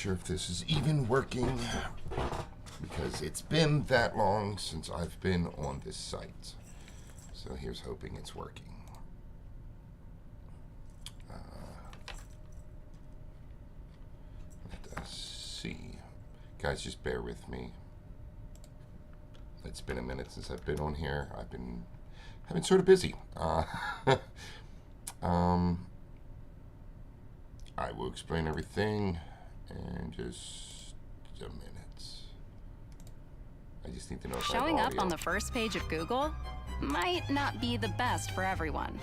Sure if this is even working because it's been that long since I've been on this site. So here's hoping it's working. Let's see. Guys, just bear with me. It's been a minute since I've been on here. I've been sort of busy. I will explain everything in just a minute. I just need to know if Showing I have up audio. on the first page of Google might not be the best for everyone.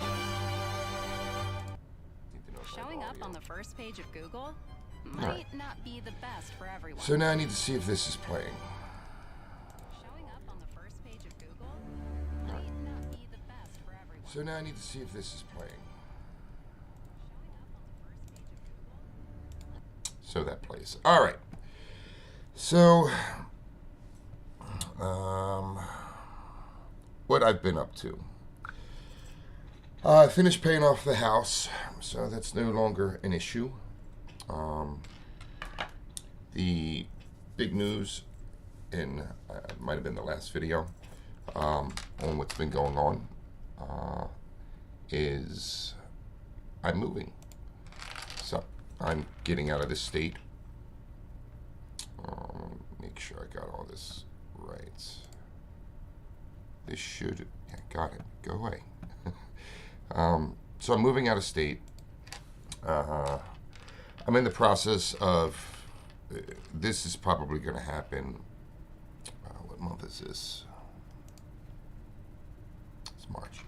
Need to know if I have Showing up audio. on the first page of Google All might right. not be the best for everyone. So now I need to see if this is playing. Showing up on the first page of Google All right. might not be the best for everyone. So now I need to see if this is playing. So that plays. All right. So, what I've been up to. I finished paying off the house, so that's no longer an issue. The big news in might have been the last video on what's been going on is I'm moving. So I'm getting out of this state. Make sure I got all this right. This should, yeah, got it. Go away. So I'm moving out of state. I'm in the process of, this is probably going to happen, what month is this? It's March.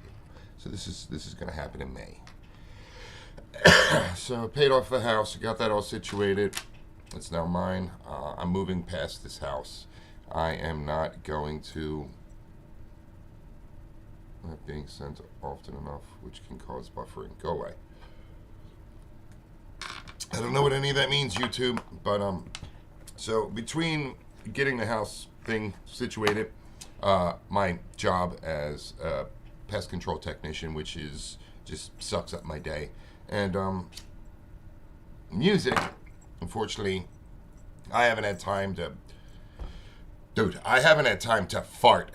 So this is going to happen in May. So I paid off the house, got that all situated. It's now mine. I'm moving past this house. I am not going to not being sent often enough, which can cause buffering. Go away. I don't know what any of that means, YouTube, but so between getting the house thing situated, my job as a pest control technician, which is just sucks up my day, and music, unfortunately, I haven't had time to, I haven't had time to fart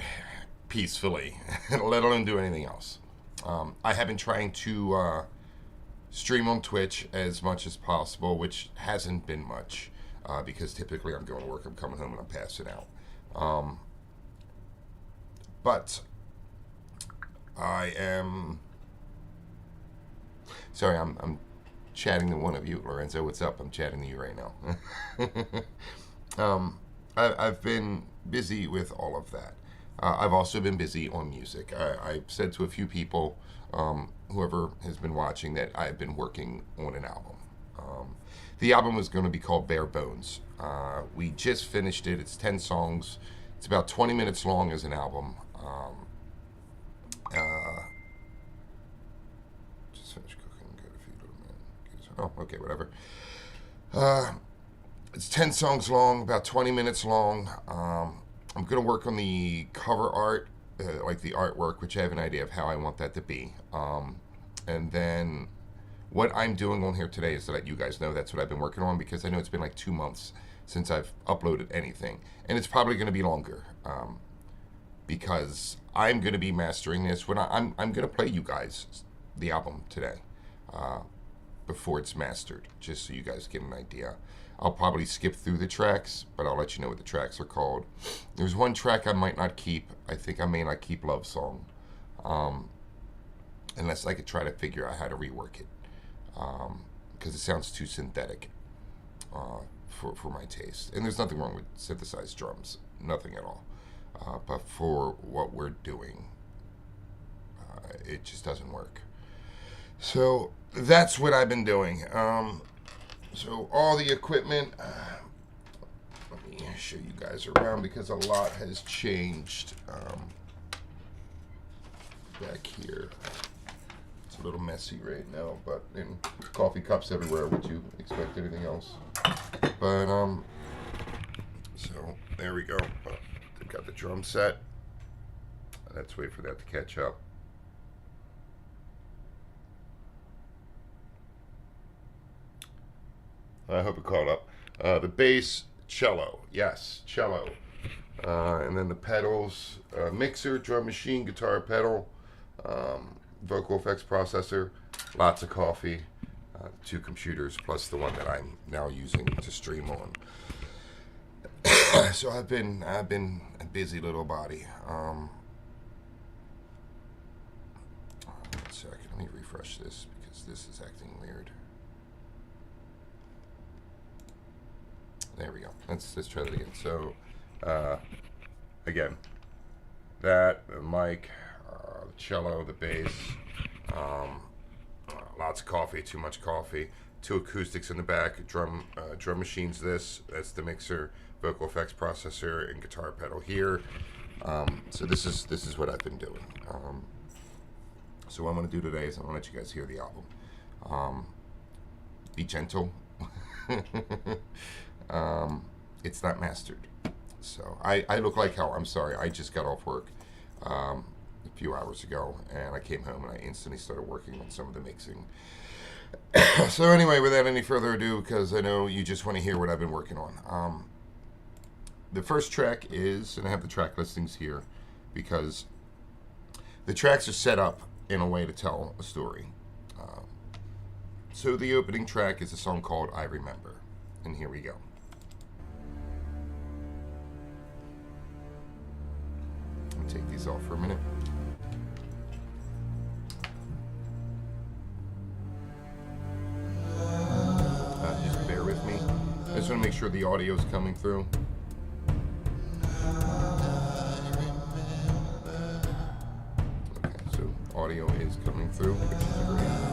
peacefully, let alone do anything else. I have been trying to stream on Twitch as much as possible, which hasn't been much, because typically I'm going to work, I'm coming home, and I'm passing out. But I am, sorry, I'm chatting to one of you. Lorenzo, what's up? I'm chatting to you right now. I've been busy with all of that. I've also been busy on music. I've said to a few people, whoever has been watching, that I've been working on an album. The album was going to be called Bare Bones. We just finished it. It's 10 songs. It's about 20 minutes long as an album. Just finished cooking. Got a few little minutes. Oh, okay, whatever. It's 10 songs long, about 20 minutes long. I'm going to work on the cover art, like the artwork, which I have an idea of how I want that to be. And then what I'm doing on here today is to let you guys know that's what I've been working on, because I know it's been like 2 months since I've uploaded anything. And it's probably going to be longer, because I'm going to be mastering this. When I'm going to play you guys the album today, before it's mastered, just so you guys get an idea. I'll probably skip through the tracks, but I'll let you know what the tracks are called. There's one track I might not keep. I think I may not keep Love Song, unless I could try to figure out how to rework it, because it sounds too synthetic for my taste. And there's nothing wrong with synthesized drums, nothing at all. But for what we're doing, it just doesn't work. So that's what I've been doing. So all the equipment, let me show you guys around, because a lot has changed back here. It's a little messy right now, but in coffee cups everywhere. Would you expect anything else? But so there we go. They've got the drum set. Let's wait for that to catch up. I hope it caught up. The bass, cello. Yes, cello. And then the pedals, mixer, drum machine, guitar pedal, vocal effects processor, lots of coffee, 2 computers, plus the one that I'm now using to stream on. So I've been a busy little body. 1 second, let me refresh this because this is acting weird. There we go. Let's try that again. So, again, that, the mic, the cello, the bass, lots of coffee, too much coffee, 2 acoustics in the back, drum machines. That's the mixer, vocal effects processor, and guitar pedal here. So this is what I've been doing. So what I'm going to do today is I'm going to let you guys hear the album. Be gentle. It's not mastered. So I look like hell. I'm sorry. I just got off work a few hours ago, and I came home and I instantly started working on some of the mixing. So anyway, without any further ado, because I know you just want to hear what I've been working on. The first track is, and I have the track listings here, because the tracks are set up in a way to tell a story. So the opening track is a song called I Remember, and here we go. Let me take these off for a minute. Just bear with me. I just want to make sure the audio is coming through. Okay, so audio is coming through, which is great.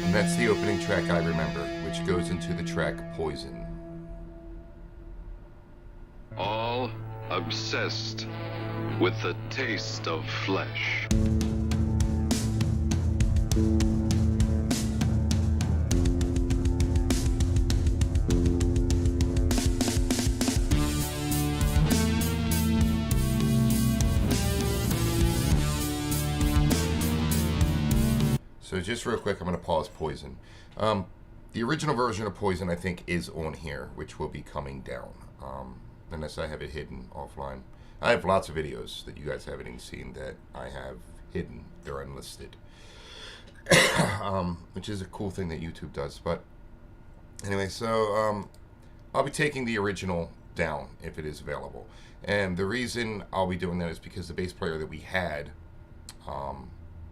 That's the opening track, I Remember, which goes into the track Poison. All obsessed with the taste of flesh. So just real quick, I'm going to pause Poison. The original version of Poison, I think, is on here, which will be coming down, unless I have it hidden offline. I have lots of videos that you guys haven't even seen that I have hidden. They're unlisted, which is a cool thing that YouTube does. But anyway, so I'll be taking the original down if it is available. And the reason I'll be doing that is because the bass player that we had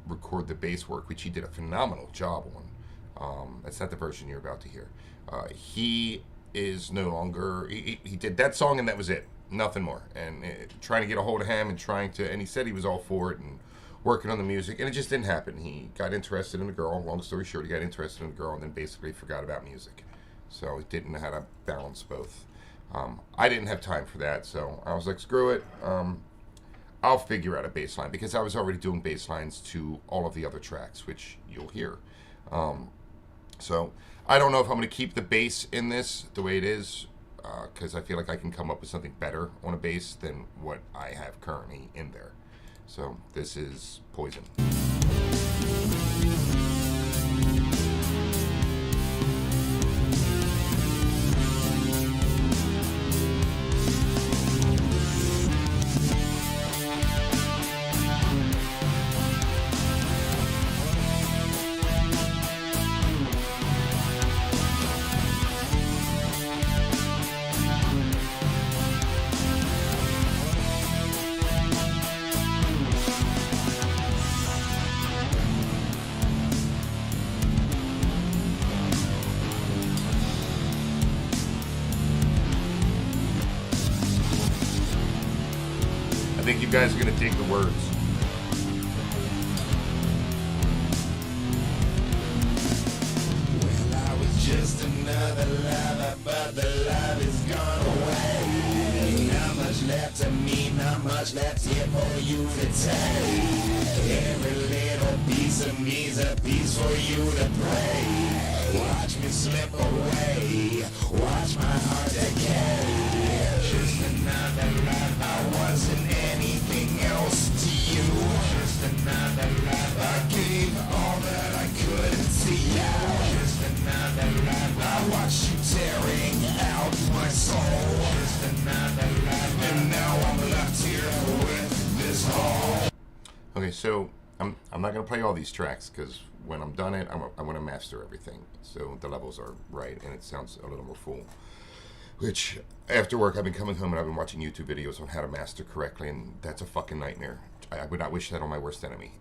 record the bass work, which he did a phenomenal job on. That's not the version you're about to hear. He is no longer, he did that song and that was it, nothing more. And trying to get a hold of him and he said he was all for it and working on the music, and it just didn't happen. He got interested in a girl, long story short, he got interested in a girl and then basically forgot about music. So he didn't know how to balance both. I didn't have time for that, so I was like, screw it. I'll figure out a bass line, because I was already doing bass lines to all of the other tracks, which you'll hear. So I don't know if I'm going to keep the bass in this the way it is, because I feel like I can come up with something better on a bass than what I have currently in there. So this is Poison. think you guys are gonna dig the words. Well, I was just another lover, but the love is gone away. Not much left of me, not much left here for you to take. Every little piece of me's a piece for you to play. Watch me slip away, watch my heart decay. Just another love, I wasn't anything else to you. Just another love, I gave all that I could to you. Just another love, I watched you tearing out my soul. Just another love, and now I'm left here with this hole. Okay, so I'm not gonna play all these tracks because when I'm done it, I want to master everything, so the levels are right and it sounds a little more full. Which after work, I've been coming home and I've been watching YouTube videos on how to master correctly, and that's a fucking nightmare. I would not wish that on my worst enemy.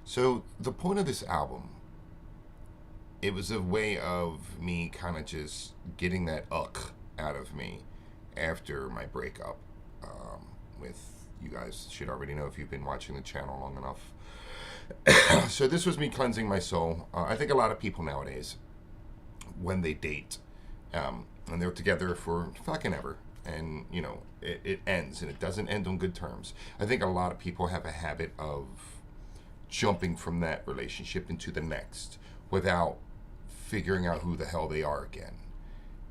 So the point of this album, it was a way of me kind of just getting that out of me after my breakup with, you guys should already know if you've been watching the channel long enough. So this was me cleansing my soul. I think a lot of people nowadays, when they date, and they're together for fucking ever, and you know it ends, and it doesn't end on good terms. I think a lot of people have a habit of jumping from that relationship into the next without figuring out who the hell they are again.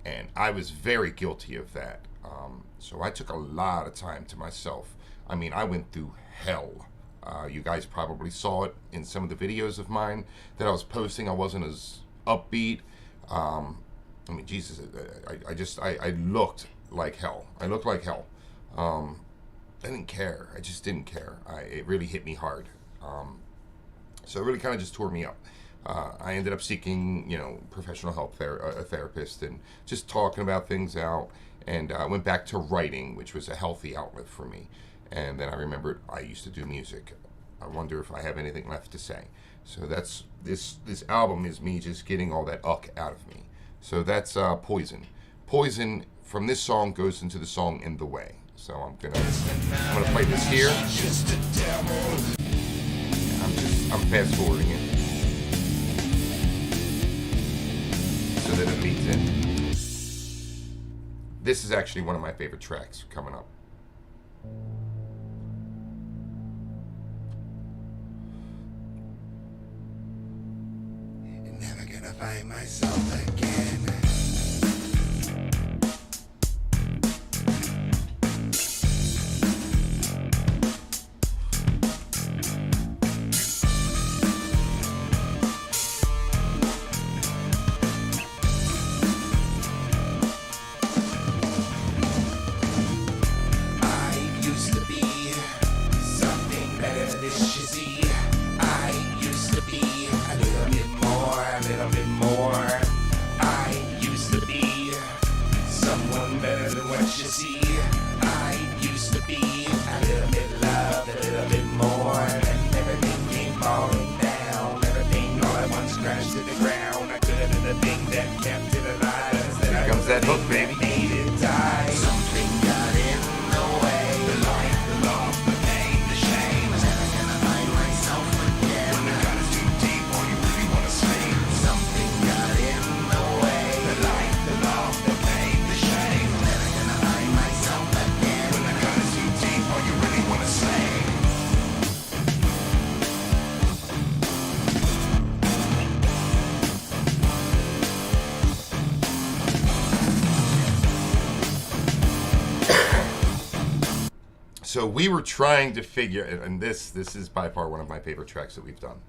And I was very guilty of that. So I took a lot of time to myself. I mean, I went through hell. You guys probably saw it in some of the videos of mine that I was posting. I wasn't as upbeat. I mean, Jesus, I looked like hell. I looked like hell. I didn't care. I just didn't care. It really hit me hard. So it really kind of just tore me up. I ended up seeking, professional help, a therapist, and just talking about things out. And I went back to writing, which was a healthy outlet for me. And then I remembered I used to do music. I wonder if I have anything left to say. So that's this album is me just getting all that out of me. So that's Poison. Poison from this song goes into the song In the Way. So I'm gonna play this here. I'm fast forwarding it so that it leads in. This is actually one of my favorite tracks coming up. Never gonna find myself again. That hook, baby. Something got in the way. The light, the love, the pain, the shame. I'm never gonna find myself again. When the gun is too deep, all you really wanna say. Something got in the way. The light, the love, the pain, the shame. I'm never gonna find myself again. When the gun is too deep, all you really wanna say. So we were trying to figure, and this is by far one of my favorite tracks that we've done.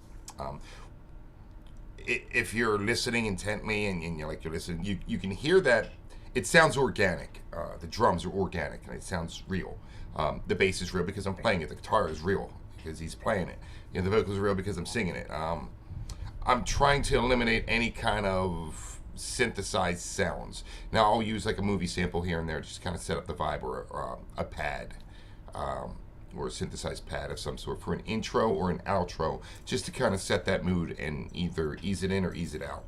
If you're listening intently and you're listening, you can hear that it sounds organic. The drums are organic and it sounds real. The bass is real because I'm playing it. The guitar is real because he's playing it. The vocals are real because I'm singing it. I'm trying to eliminate any kind of synthesized sounds. Now I'll use like a movie sample here and there just to kind of set up the vibe, or a pad. Or a synthesized pad of some sort for an intro or an outro, just to kind of set that mood and either ease it in or ease it out.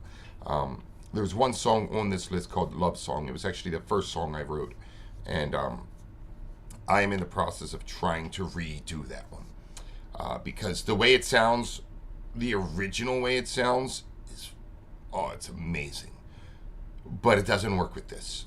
There was one song on this list called Love Song. It was actually the first song I wrote, and I am in the process of trying to redo that one. Because the way it sounds, the original way it sounds, is, oh, it's amazing. But it doesn't work with this.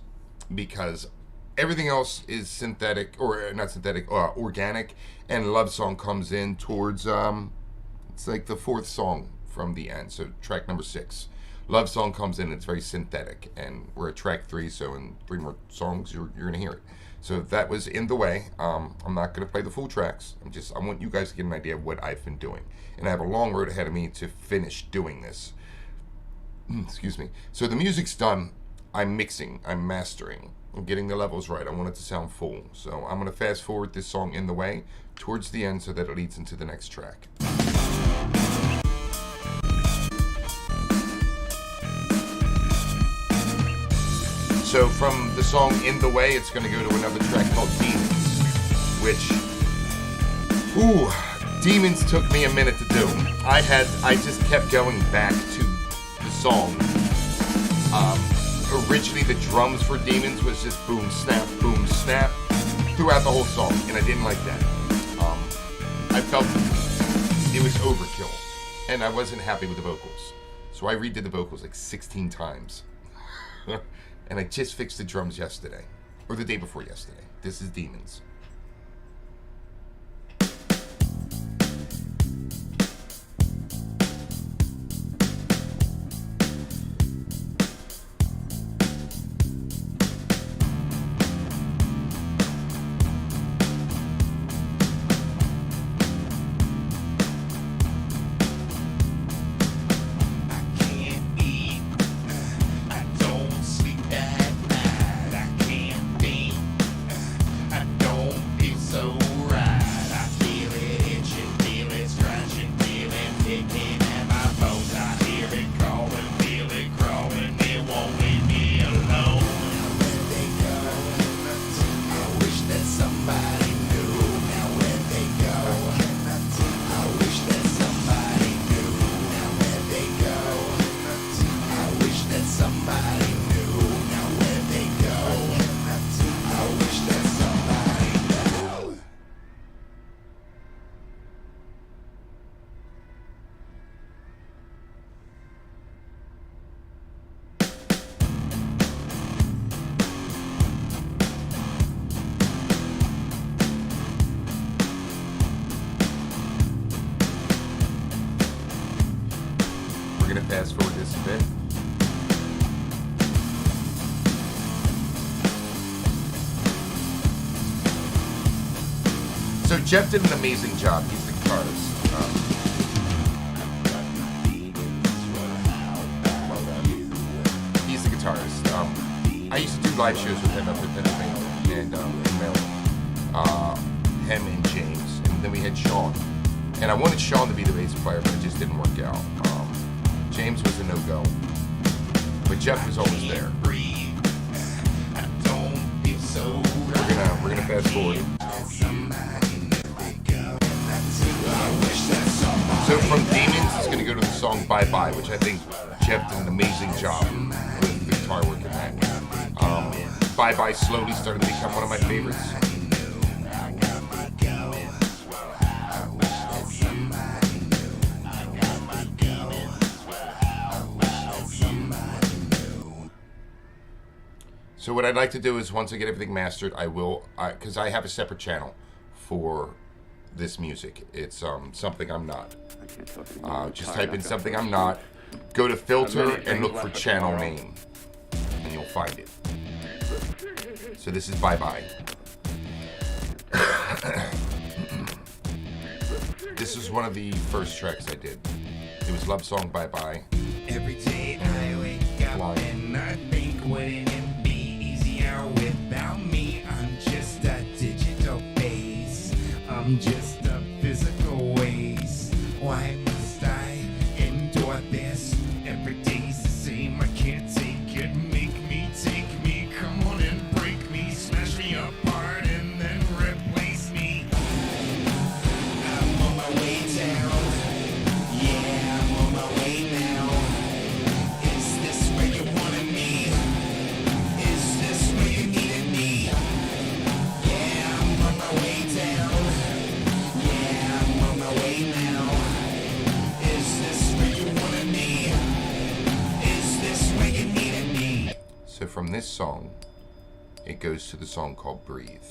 Because everything else is synthetic, or not synthetic, organic, and Love Song comes in towards, it's like the fourth song from the end, so track number 6. Love Song comes in, it's very synthetic, and we're at track 3, so in 3 more songs, you're going to hear it. So that was In the Way. I'm not going to play the full tracks. I want you guys to get an idea of what I've been doing. And I have a long road ahead of me to finish doing this. Excuse me. So the music's done. I'm mixing. I'm mastering. I'm getting the levels right. I want it to sound full. So I'm going to fast forward this song In the Way towards the end so that it leads into the next track. So from the song In the Way, it's going to go to another track called Demons, which, Demons took me a minute to do. I just kept going back to the song. Originally the drums for Demons was just boom, snap, throughout the whole song, and I didn't like that. I felt it was overkill, and I wasn't happy with the vocals. So I redid the vocals like 16 times. And I just fixed the drums yesterday, or the day before yesterday. This is Demons. We're going to fast forward this a bit. So Jeff did an amazing job. He's the guitarist. He's the guitarist. I used to do live shows with him up in Pennsylvania and in Maryland. Him and James, and then we had Sean. And I wanted Sean to be the bass player, but it just didn't work out. James was a no-go, but Jeff was always there. We're gonna fast forward. So from Demons, it's gonna go to the song Bye Bye, which I think Jeff did an amazing job with the guitar work in that. Bye Bye slowly started to become one of my favorites. So what I'd like to do is once I get everything mastered, I will, because I have a separate channel for this music. It's Something I'm Not. Just type in Something I'm Not, go to filter and look for channel name, and you'll find it. So this is Bye Bye. This is one of the first tracks I did. It was Love Song Bye Bye. Every day I wake up and I think wouldn't it be easier without me? I'm just a digital face. I'm just a physical waste. Why must I endure this? Every day's the same. I can't take it. Make me, take me. Come on and break me. Smash me apart and then replace me. I'm on my way down. Yeah, I'm on my way now. Is this where you wanted me? Is this where you needed me? Yeah, I'm on my song, it goes to the song called Breathe.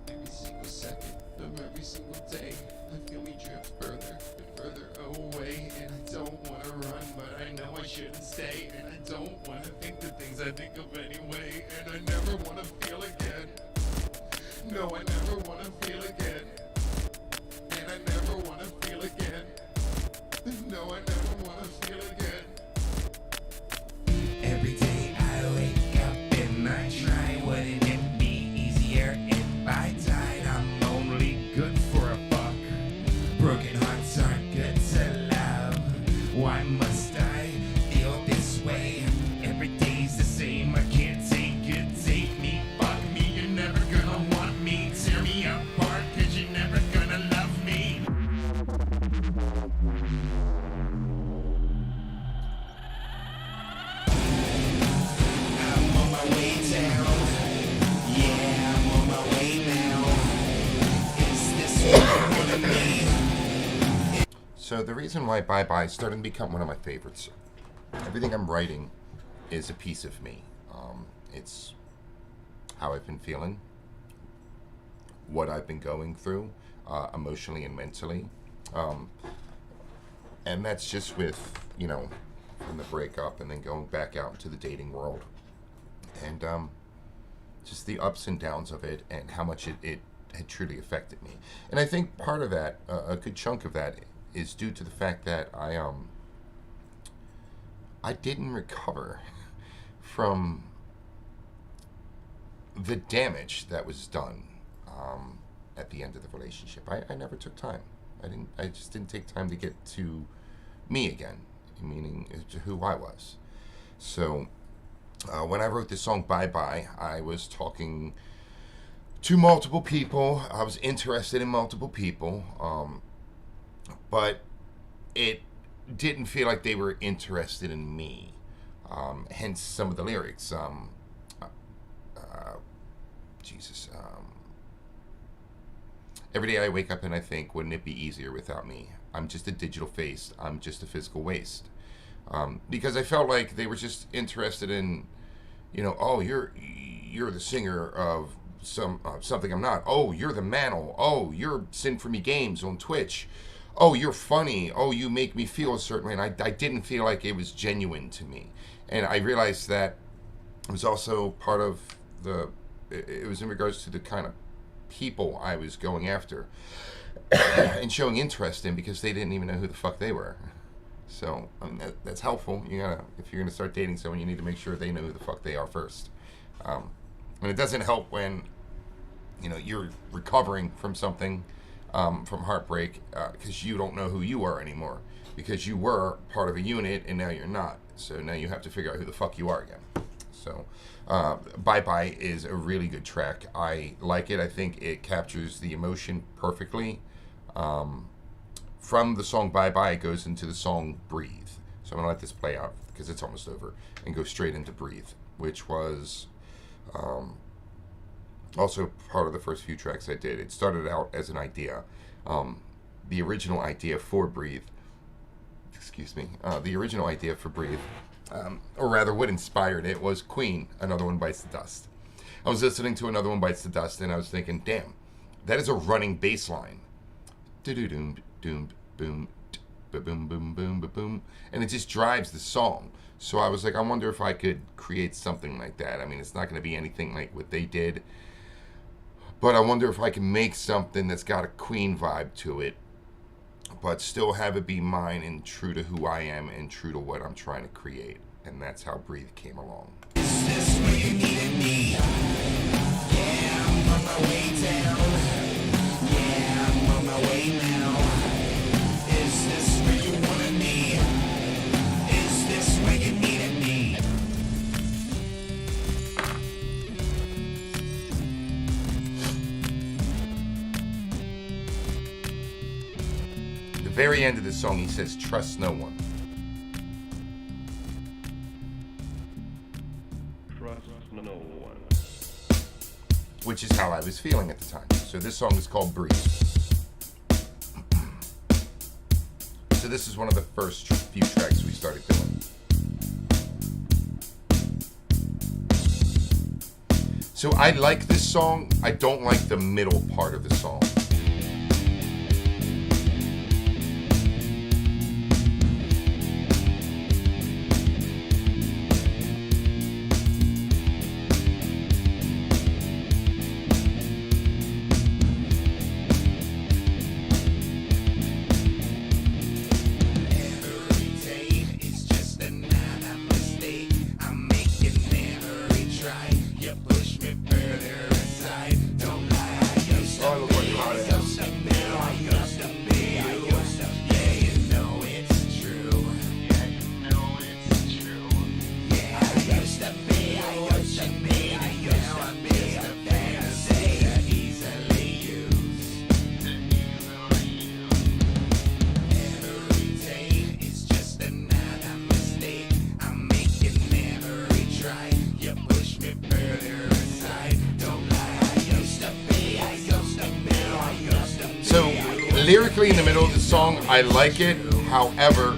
Every single second of every single day, I feel me drift further and further away. And I don't want to run, but I know I shouldn't stay. And I don't want to think the things I think of anyway. And I never want to feel again. No, I never want to feel again. And I never want to feel again. No, I never want to feel again. Every day I wake up and I try. Wouldn't it be easier if I died? I'm only good for a fuck. Broken hearts aren't good to love. Why must I feel this way? Every day's the same. I can't take it. Take me, fuck me. You're never gonna want me. Tear me apart, 'cause you're never gonna love me. I'm on my way down. Yeah, I'm on my way now. Is this what you wanna be? So the reason why Bye Bye is starting to become one of my favorites. Everything I'm writing is a piece of me. It's how I've been feeling, what I've been going through, emotionally and mentally. And that's just with, from the breakup and then going back out into the dating world. And just the ups and downs of it and how much it had truly affected me. And I think part of that, a good chunk of that, is due to the fact that I didn't recover from the damage that was done at the end of the relationship. I never took time. I just didn't take time to get to me again, meaning to who I was. So when I wrote this song Bye Bye, I was talking to multiple people. I was interested in multiple people, but it didn't feel like they were interested in me. Hence some of the lyrics. Every day I wake up and I think, wouldn't it be easier without me? I'm just a digital face. I'm just a physical waste. Because I felt like they were just interested in, oh, you're the singer of something I'm not. Oh, you're the Mantle. Oh, you're Sin For Me Games on Twitch. Oh, you're funny. Oh, you make me feel a certain way. And I didn't feel like it was genuine to me. And I realized that it was also part of it was in regards to the kind of people I was going after and showing interest in, because they didn't even know who the fuck they were. So that's helpful. If you're gonna start dating someone, you need to make sure they know who the fuck they are first. And it doesn't help when you're recovering from something, from heartbreak, because you don't know who you are anymore, because you were part of a unit and now you're not. So now you have to figure out who the fuck you are again. So Bye Bye is a really good track. I like it. I think it captures the emotion perfectly. From the song Bye Bye, it goes into the song Breathe. So I'm going to let this play out because it's almost over and go straight into Breathe, which was also part of the first few tracks I did. It started out as an idea. The original idea for Breathe, the original idea for Breathe, or rather what inspired it, was Queen, Another One Bites the Dust. I was listening to Another One Bites the Dust and I was thinking, damn, that is a running bass line. Do-do-doom, doom, boom, ba-boom, boom, boom, ba-boom. And it just drives the song. So I was like, I wonder if I could create something like that. I mean, it's not going to be anything like what they did, but I wonder if I can make something that's got a Queen vibe to it, but still have it be mine and true to who I am and true to what I'm trying to create. And that's how Breathe came along. Is this where you needed me? Yeah, I'm on my way down. Yeah, I'm on my way now. Is this where you wanted me? Is this where you needed me? The very end of the song, he says, trust no one. No one. Which is how I was feeling at the time. So this song is called Breathe. So this is one of the first few tracks we started doing. So I like this song. I don't like the middle part of the song. So, lyrically in the middle of the song, I like it. However,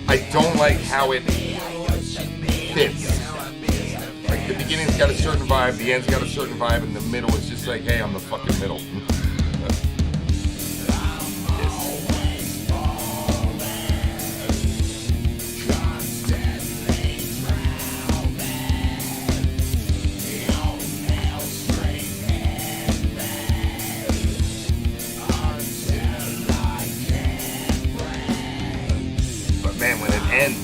I don't like how it fits. Like, the beginning's got a certain vibe, the end's got a certain vibe, and the middle is just like, hey, I'm the fucking middle. Man, when it ends,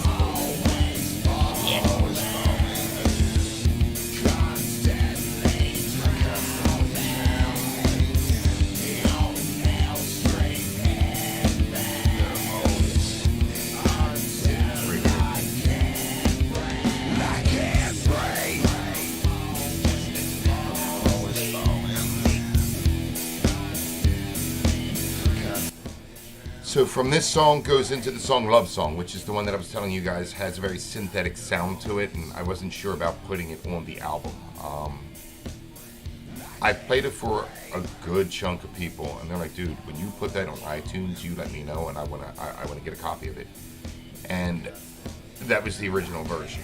so from this song goes into the song Love Song, which is the one that I was telling you guys has a very synthetic sound to it, and I wasn't sure about putting it on the album. I played it for a good chunk of people, and they're like, dude, when you put that on iTunes, you let me know, and I wanna get a copy of it. And that was the original version.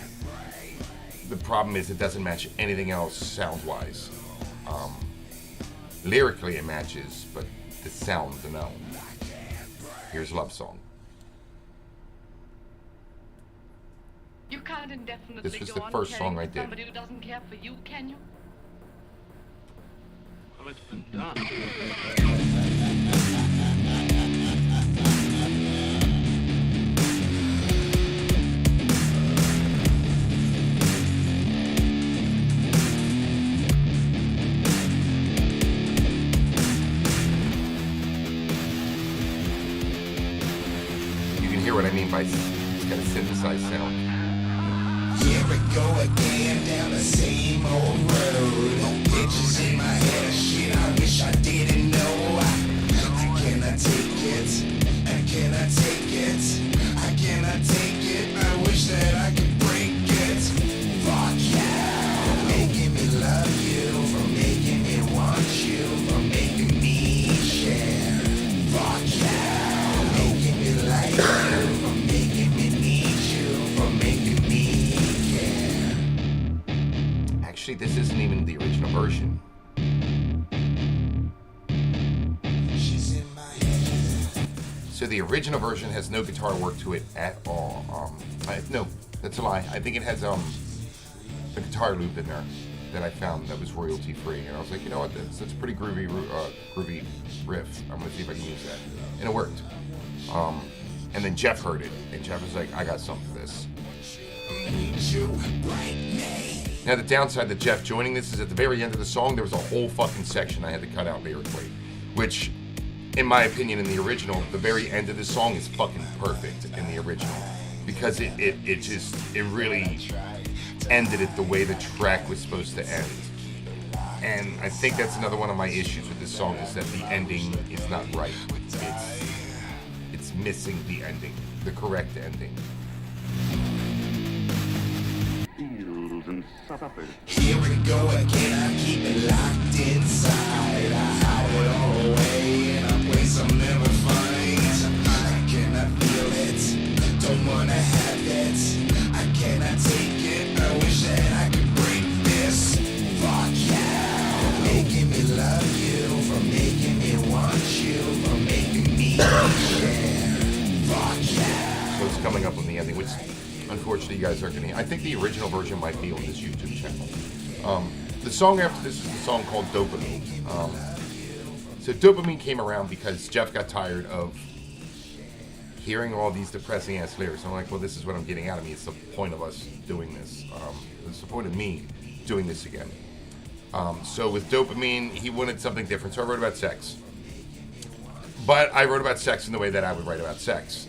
The problem is it doesn't match anything else sound-wise. Lyrically it matches, but the sound, no. Here's Love Song. You can't indefinitely This was go the on first caring song I for did. somebody who doesn't care for you, can you? Well, it's been done. Hear what I mean by it's got a synthesized sound. Here we go again down the same old road. No pictures in my head, shit I wish I didn't know. I cannot take it, I cannot take it, I cannot take it. I wish that I could break it. Fuck yeah, for making me love you, for making me want you, for making me share. Fuck yeah, for making me like you. Actually, this isn't even the original version. So the original version has no guitar work to it at all. No, that's a lie. I think it has a guitar loop in there that I found that was royalty free, and I was like, you know what, that's a pretty groovy riff. I'm gonna see if I can use that, and it worked. And then Jeff heard it, and Jeff was like, I got something for this. Now the downside to Jeff joining this is at the very end of the song, there was a whole fucking section I had to cut out lyrically, which, in my opinion, in the original, the very end of the song is fucking perfect in the original, because it really ended it the way the track was supposed to end. And I think that's another one of my issues with this song, is that the ending is not right. It's missing the ending, the correct ending. And suppers. Here we go again, I keep it locked inside. I hide it all away in a place I'll never find. I cannot feel it, don't wanna have it. I cannot take it, I wish that I could break it. guys aren't gonna. I think the original version might be on this YouTube channel. The song after this is the song called Dopamine. So Dopamine came around because Jeff got tired of hearing all these depressing ass lyrics. I'm like, well, this is what I'm getting out of me. It's the point of us doing this. It's the point of me doing this again. So with Dopamine, he wanted something different. So I wrote about sex. But I wrote about sex in the way that I would write about sex.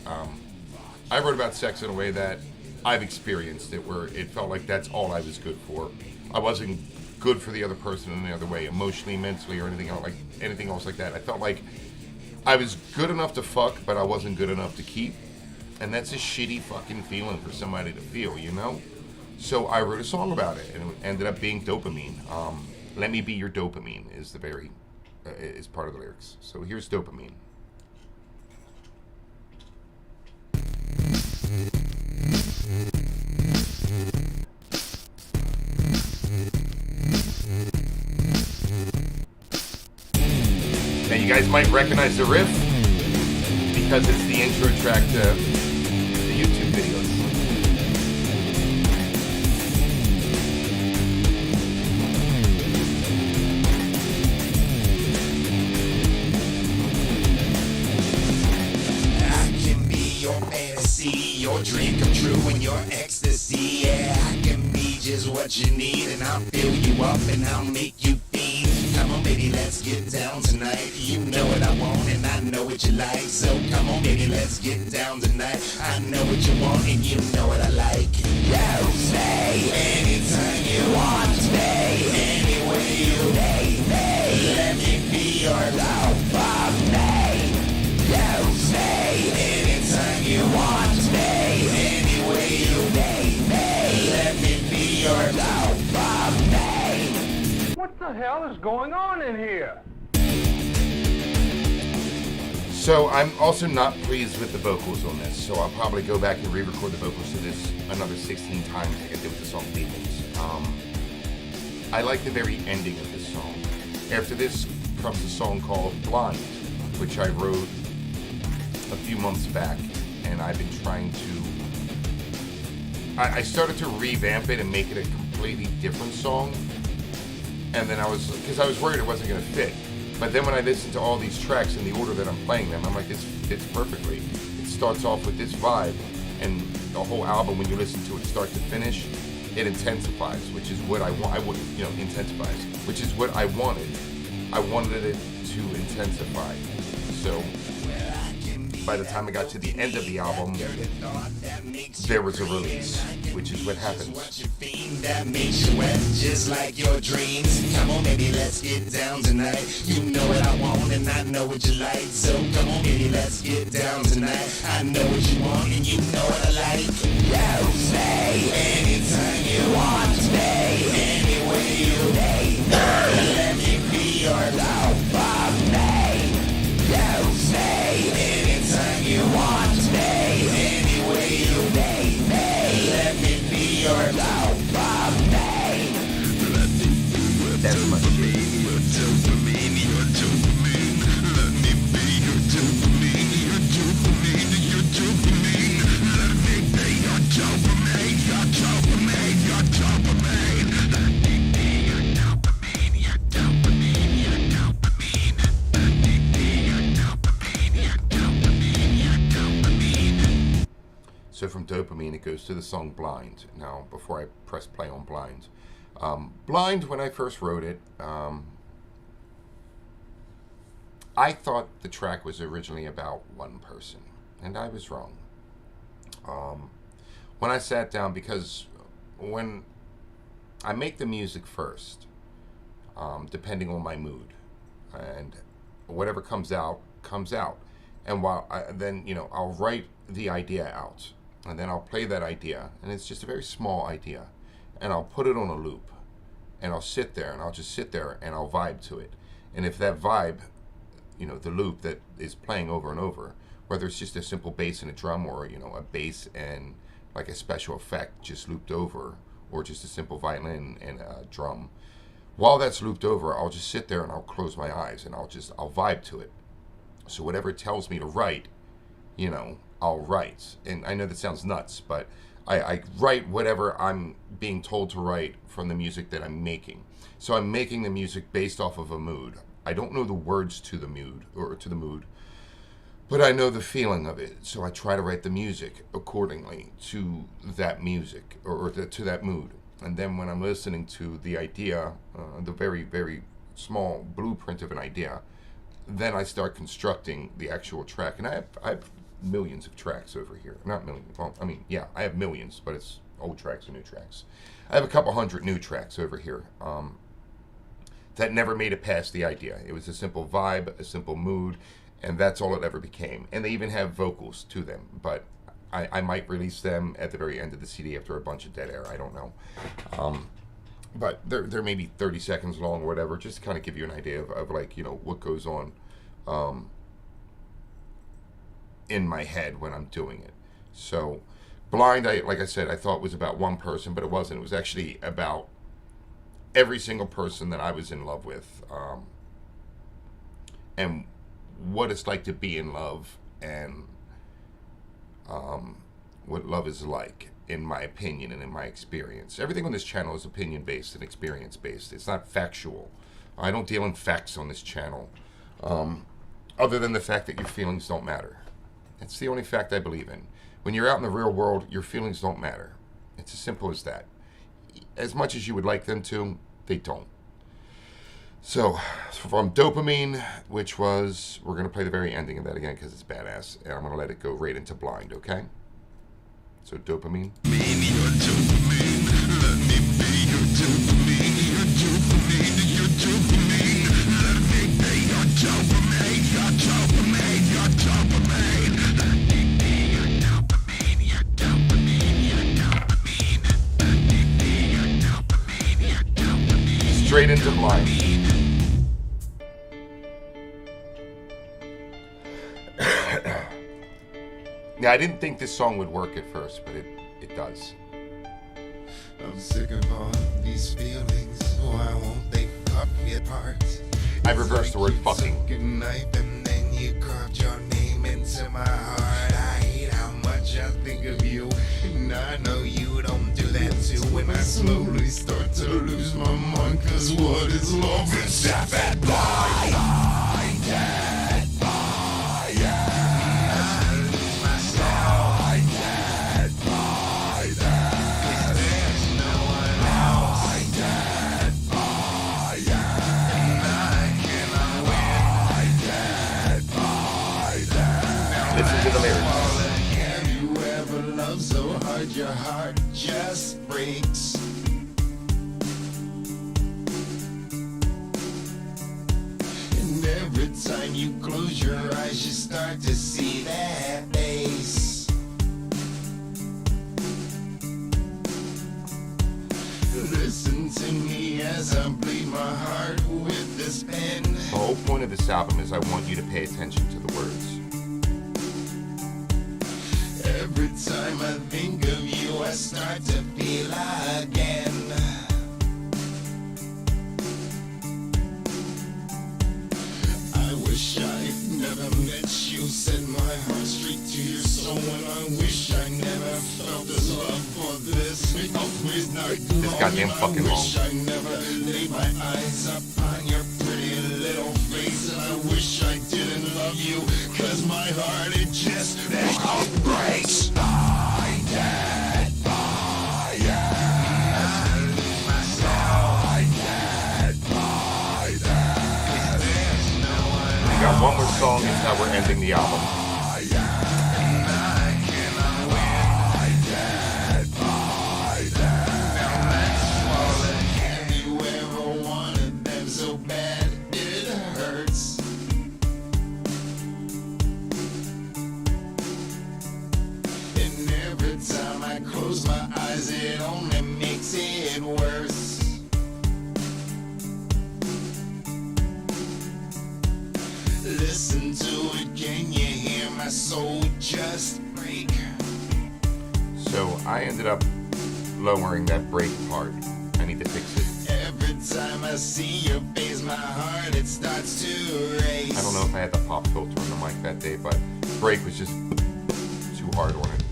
I wrote about sex in a way that I've experienced it, where it felt like that's all I was good for. I wasn't good for the other person in any other way, emotionally, mentally, or anything else like that. I felt like I was good enough to fuck, but I wasn't good enough to keep. And that's a shitty fucking feeling for somebody to feel, you know? So I wrote a song about it, and it ended up being Dopamine. Let me be your dopamine is is part of the lyrics. So here's Dopamine. Now you guys might recognize the riff because it's the intro track to the YouTube videos. I can be your fantasy, your dream come true and your ecstasy. Yeah, I can be just what you need, and I'll fill you up and I'll make you fiend. Come on, baby, let's get down tonight. You know what I want and I know what you like. So come on, baby, let's get down tonight. I know what you want and you know what I like. You say anytime you want me, anywhere you need me. Let me be your love of me. You say anytime you want me, anywhere you need me. Let me be your love of me. What the hell is going on in here? So I'm also not pleased with the vocals on this, so I'll probably go back and re-record the vocals to this another 16 times like I did with the song Demons. I like the very ending of this song. After this comes a song called Blind, which I wrote a few months back, and I've been trying to... I started to revamp it and make it a completely different song, and then because I was worried it wasn't going to fit. But then when I listen to all these tracks in the order that I'm playing them, I'm like, this fits perfectly. It starts off with this vibe, and the whole album, when you listen to it start to finish, it intensifies, which is what I want. Intensifies, which is what I wanted. I wanted it to intensify. So by the time I got to the end of the album, there was a release, which is what happens. That makes you wet just like your dreams. Come on, baby, let's get down tonight. You know what I want and I know what you like. So come on, baby, let's get down tonight. I know what you want and you know what I like. You say anytime you want me, anywhere you need me. Let me be your love of me. You say anytime you want me, anywhere you need me. Let me be your love. That's my shit. So from Dopamine, it goes to the song Blind. Now, before I press play on Blind. Blind, when I first wrote it, I thought the track was originally about one person, and I was wrong. When I sat down, because when I make the music first, depending on my mood, and whatever comes out, comes out. And I'll write the idea out, and then I'll play that idea, and it's just a very small idea, and I'll put it on a loop, and I'll sit there, and I'll just sit there, and I'll vibe to it. And if that vibe, the loop that is playing over and over, whether it's just a simple bass and a drum, or a bass and like a special effect just looped over, or just a simple violin and a drum, while that's looped over, I'll just sit there and I'll close my eyes and I'll vibe to it. So whatever it tells me to write, I'll write. And I know that sounds nuts, but I write whatever I'm being told to write from the music that I'm making. So I'm making the music based off of a mood. I don't know the words to the mood, but I know the feeling of it. So I try to write the music accordingly to that music or to that mood. And then when I'm listening to the idea, the very, very small blueprint of an idea, then I start constructing the actual track. And I have millions of tracks over here. Not millions. Well, I mean, yeah, I have millions, but it's old tracks and new tracks. I have a couple hundred new tracks over here that never made it past the idea. It was a simple vibe, a simple mood, and that's all it ever became. And they even have vocals to them, but I might release them at the very end of the CD after a bunch of dead air. I don't know. But they're maybe 30 seconds long or whatever, just to kind of give you an idea of like, you know, what goes on in my head when I'm doing it. So Blind, like I said, I thought was about one person, but it wasn't. It was actually about every single person that I was in love with, and what it's like to be in love, and what love is like, in my opinion and in my experience. Everything on this channel is opinion-based and experience-based. It's not factual. I don't deal in facts on this channel, other than the fact that your feelings don't matter. It's the only fact I believe in. When you're out in the real world, your feelings don't matter. It's as simple as that. As much as you would like them to, they don't. So from Dopamine, which was, we're going to play the very ending of that again because it's badass, and I'm going to let it go right into Blind, okay? So Dopamine. Straight into Blind. Now, I didn't think this song would work at first, but it does. I'm sick of all these feelings. Why won't they cut me apart? I reversed the word fucking. Took a knife and then you carved your name into my heart. I hate how much I think of you, and I know you don't do that too. When I slowly start to lose my mind, 'cause what is love? It's that bad blind. Listen to the lyrics. Have you ever loved so hard your heart just breaks? And every time you close your eyes, you start to see that face. Listen to me as I bleed my heart with this pen. The whole point of this album is I want you to pay attention to the words. Every time I think of you, I start to feel again. I wish I'd never met you, set my heart straight to your soul, and I wish I never felt this love for this. This goddamn fucking long. I wish I never laid my eyes upon your pretty little face, and I wish I didn't love you, 'cause my heart, it just breaks. We got one more song, and now we're ending the album. Have you ever wanted them so bad it hurts? And every time I close my eyes, it only makes it worse. Listen to it, can you hear my soul just break? So I ended up lowering that break part. I need to fix it. Every time I see your face, my heart, it starts to race. I don't know if I had the pop filter on the mic that day, but break was just too hard on it.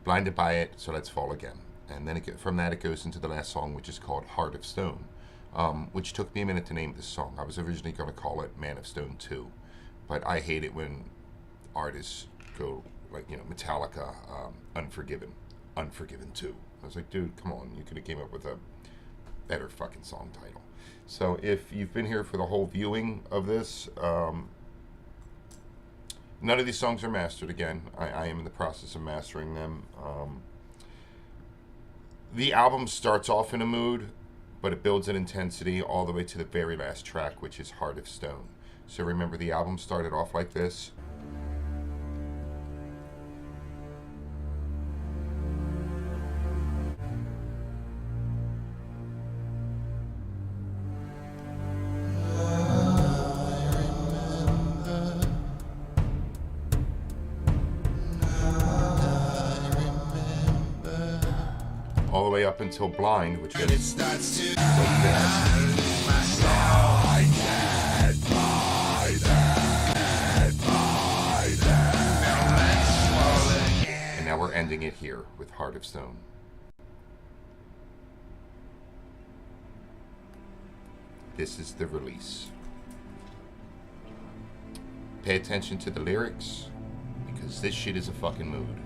Blinded by It, so let's fall again. And then from that it goes into the last song, which is called Heart of Stone, which took me a minute to name this song. I was originally going to call it Man of Stone 2, but I hate it when artists go like, Metallica, Unforgiven 2. I was like, dude, come on, you could have came up with a better fucking song title. So if you've been here for the whole viewing of this, none of these songs are mastered again. I am in the process of mastering them. The album starts off in a mood, but it builds in intensity all the way to the very last track, which is Heart of Stone. So remember, the album started off like this. All the way up until Blind, which is like and now we're ending it here with Heart of Stone. This is the release. Pay attention to the lyrics, because this shit is a fucking mood.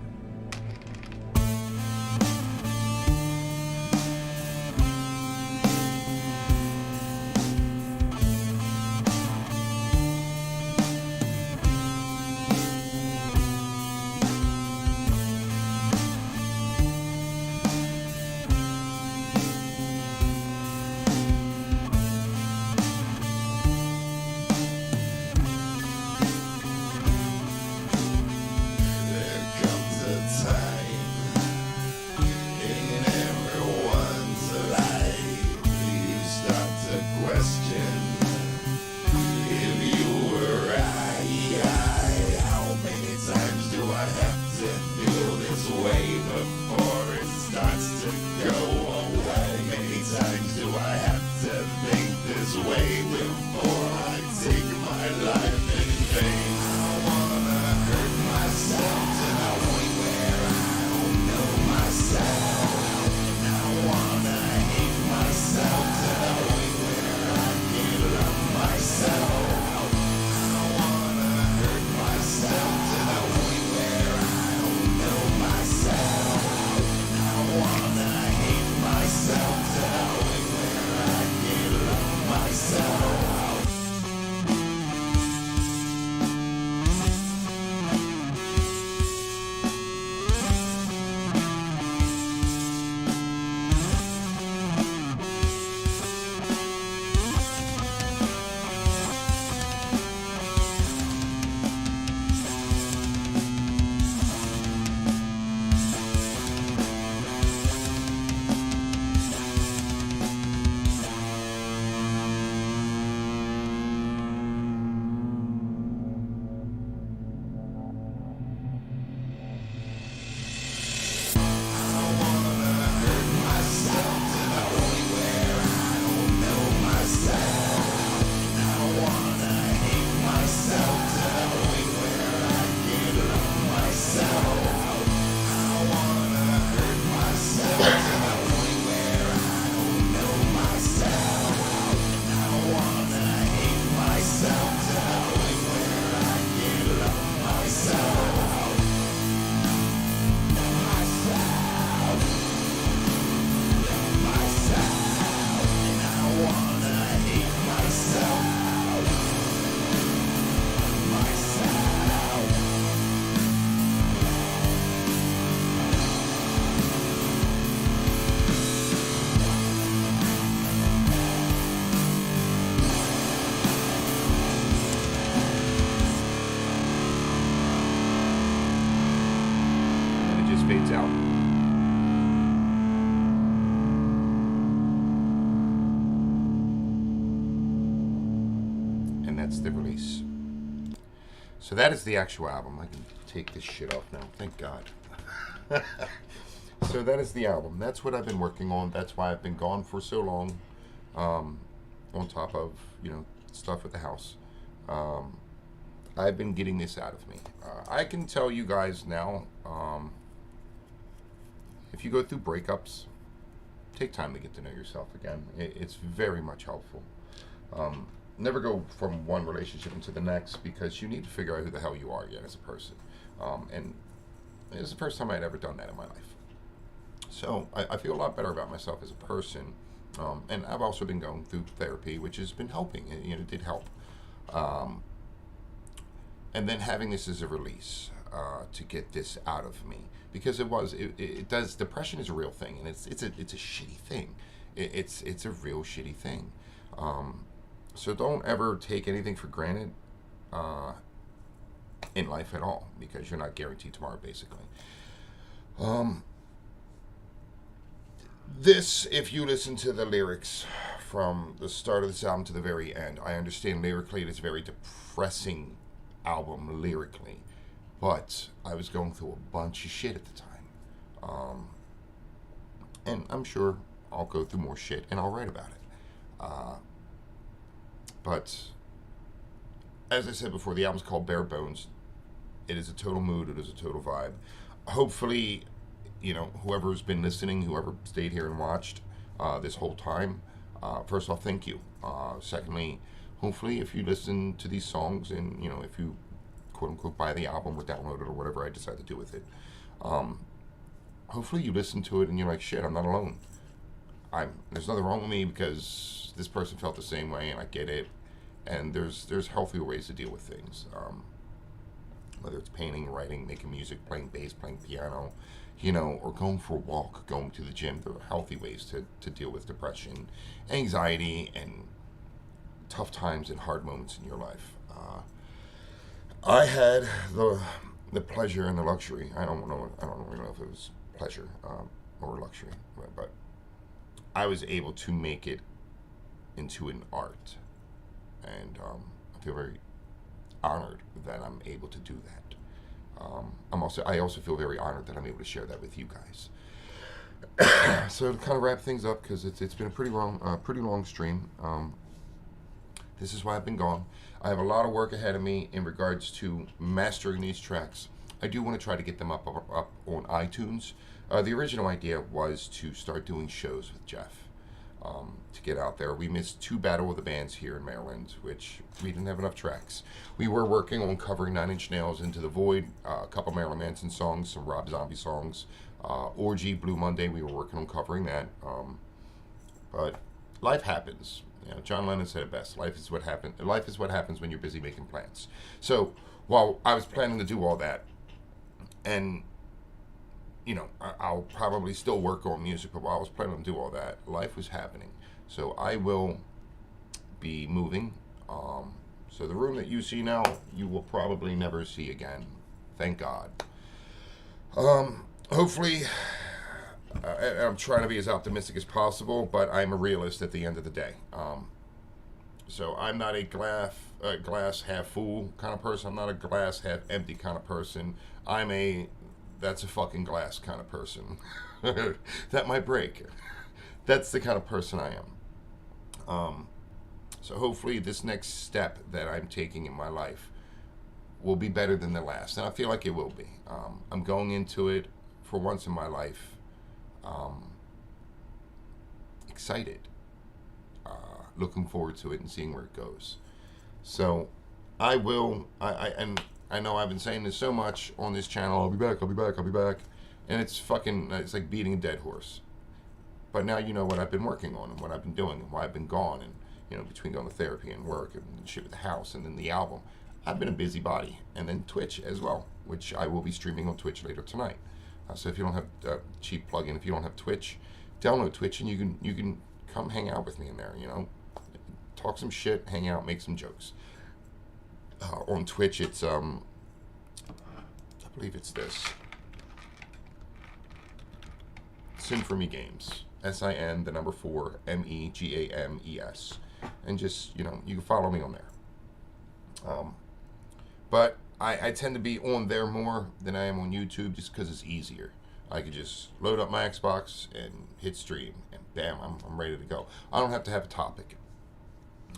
fades out. And that's the release. So that is the actual album. I can take this shit off now. Thank God. So that is the album. That's what I've been working on. That's why I've been gone for so long. On top of, stuff at the house. I've been getting this out of me. I can tell you guys now, if you go through breakups, take time to get to know yourself again. It's very much helpful. Never go from one relationship into the next, because you need to figure out who the hell you are again as a person. And it's the first time I'd ever done that in my life. So I feel a lot better about myself as a person. And I've also been going through therapy, which has been helping. It did help. And then having this as a release to get this out of me, because it does. Depression is a real thing, and it's a shitty thing. It's a real shitty thing. So don't ever take anything for granted in life at all, because you're not guaranteed tomorrow, basically. This, if you listen to the lyrics from the start of this album to the very end, I understand lyrically it is a very depressing album lyrically, but I was going through a bunch of shit at the time. And I'm sure I'll go through more shit and I'll write about it. But as I said before, the album's called Bare Bones. It is a total mood. It is a total vibe. Hopefully, whoever's been listening, whoever stayed here and watched this whole time, first off, thank you. Secondly, hopefully, if you listen to these songs and, if you, quote-unquote, buy the album or download it or whatever I decide to do with it, hopefully you listen to it and you're like, shit, I'm not alone. There's nothing wrong with me, because this person felt the same way, and I get it. And there's healthier ways to deal with things. Whether it's painting, writing, making music, playing bass, playing piano, or going for a walk, going to the gym. There are healthy ways to deal with depression, anxiety, and tough times and hard moments in your life. I had the pleasure and the luxury. I don't really know if it was pleasure or luxury, but I was able to make it into an art, and I feel very honored that I'm able to do that. I also feel very honored that I'm able to share that with you guys. So to kind of wrap things up, because it's been a pretty long stream. This is why I've been gone. I have a lot of work ahead of me in regards to mastering these tracks. I do want to try to get them up on iTunes. The original idea was to start doing shows with Jeff, to get out there. We missed 2 Battle of the Bands here in Maryland, which we didn't have enough tracks. We were working on covering 9 Inch Nails, Into the Void, a couple Marilyn Manson songs, some Rob Zombie songs, Orgy, Blue Monday. We were working on covering that. But life happens. John Lennon said it best. Life is what happens when you're busy making plans. So while I was planning to do all that, and I'll probably still work on music, but while I was planning to do all that, life was happening. So I will be moving. So the room that you see now, you will probably never see again. Thank God. Hopefully, I'm trying to be as optimistic as possible, but I'm a realist at the end of the day. So I'm not a glass half full kind of person. I'm not a glass half empty kind of person. I'm that's a fucking glass kind of person. That might break. That's the kind of person I am. So hopefully this next step that I'm taking in my life will be better than the last. And I feel like it will be. I'm going into it for once in my life excited. Looking forward to it and seeing where it goes. So I will, and I know I've been saying this so much on this channel, I'll be back. And it's like beating a dead horse. But now you know what I've been working on and what I've been doing and why I've been gone, and between going to therapy and work and shit with the house and then the album. I've been a busybody. And then Twitch as well, which I will be streaming on Twitch later tonight. So if you don't have a cheap plug-in, if you don't have Twitch, download Twitch and you can come hang out with me in there, talk some shit, hang out, make some jokes. On Twitch, it's I believe it's this. Sin for Me Games. SIN, the number 4, MEGAMES. And just, you can follow me on there. But I tend to be on there more than I am on YouTube just because it's easier. I could just load up my Xbox and hit stream, and bam, I'm ready to go. I don't have to have a topic.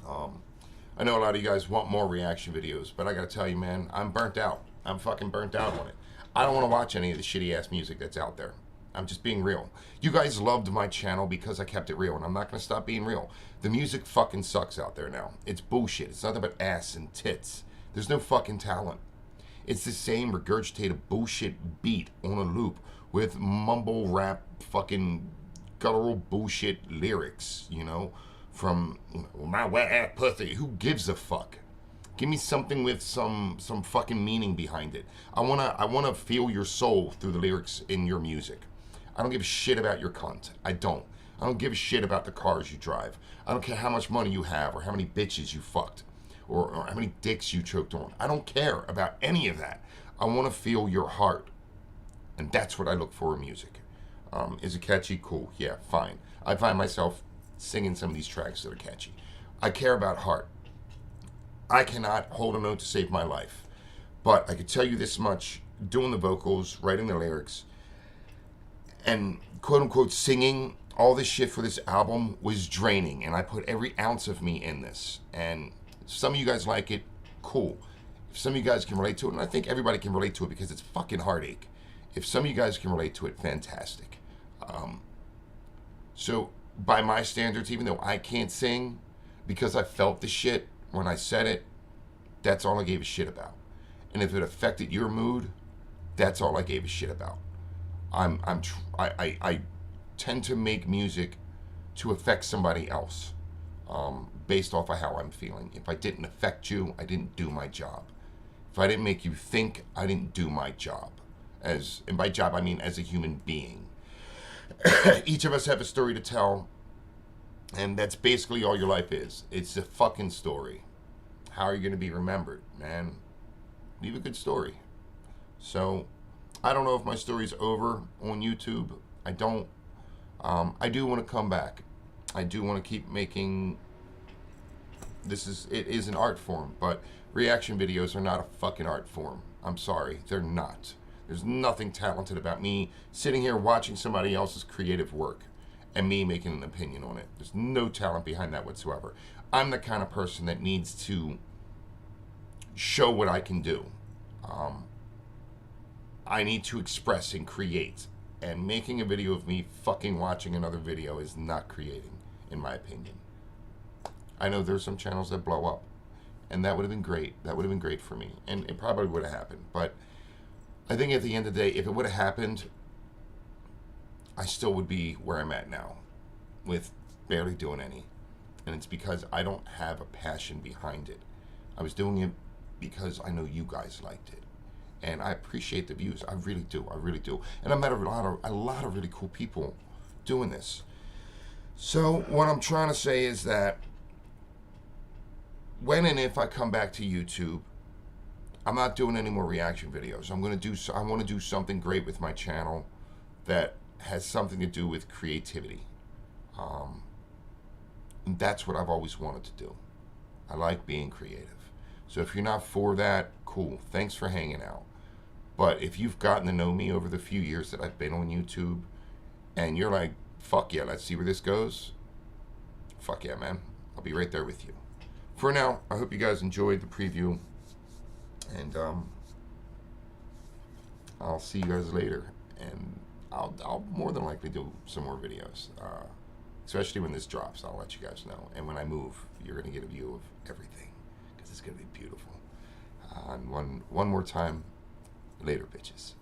I know a lot of you guys want more reaction videos, but I gotta tell you, man, I'm burnt out. I'm fucking burnt out on it. I don't want to watch any of the shitty ass music that's out there. I'm just being real. You guys loved my channel because I kept it real, and I'm not going to stop being real. The music fucking sucks out there now. It's bullshit. It's nothing but ass and tits. There's no fucking talent. It's the same regurgitated bullshit beat on a loop with mumble rap fucking guttural bullshit lyrics, you know, from my wet ass pussy. Who gives a fuck? Give me something with some fucking meaning behind it. I wanna feel your soul through the lyrics in your music. I don't give a shit about your cunt. I don't give a shit about the cars you drive. I don't care how much money you have or how many bitches you fucked or how many dicks you choked on. I don't care about any of that. I want to feel your heart. And that's what I look for in music. Is it catchy? Cool. Yeah, fine. I find myself singing some of these tracks that are catchy. I care about heart. I cannot hold a note to save my life. But I can tell you this much, doing the vocals, writing the lyrics, and quote-unquote singing all this shit for this album was draining. And I put every ounce of me in this. And some of you guys like it, cool. If some of you guys can relate to it, and I think everybody can relate to it because it's fucking heartache. If some of you guys can relate to it, fantastic. So by my standards, even though I can't sing, because I felt the shit when I said it, that's all I gave a shit about. And if it affected your mood, that's all I gave a shit about. I tend to make music to affect somebody else, based off of how I'm feeling. If I didn't affect you, I didn't do my job. If I didn't make you think, I didn't do my job. And by job, I mean as a human being. Each of us have a story to tell, and that's basically all your life is. It's a fucking story. How are you going to be remembered, man? Leave a good story. So, I don't know if my story's over on YouTube. I don't. I do want to come back. I do want to keep making... It is an art form, but reaction videos are not a fucking art form. I'm sorry, they're not. There's nothing talented about me sitting here watching somebody else's creative work and me making an opinion on it. There's no talent behind that whatsoever. I'm the kind of person that needs to show what I can do. I need to express and create. And making a video of me fucking watching another video is not creating, in my opinion. I know there's some channels that blow up, and that would have been great. That would have been great for me, and it probably would have happened. But I think at the end of the day, if it would have happened, I still would be where I'm at now, with barely doing any. And it's because I don't have a passion behind it. I was doing it because I know you guys liked it. And I appreciate the views. I really do. I really do. And I met a lot of really cool people doing this. So what I'm trying to say is that when and if I come back to YouTube, I'm not doing any more reaction videos. I want to do something great with my channel that has something to do with creativity. And that's what I've always wanted to do. I like being creative. So if you're not for that, cool. Thanks for hanging out. But if you've gotten to know me over the few years that I've been on YouTube, and you're like, fuck yeah, let's see where this goes. Fuck yeah, man. I'll be right there with you. For now, I hope you guys enjoyed the preview. And I'll see you guys later. And I'll more than likely do some more videos. Especially when this drops, I'll let you guys know. And when I move, you're going to get a view of everything. Because it's going to be beautiful. And one more time, later, bitches.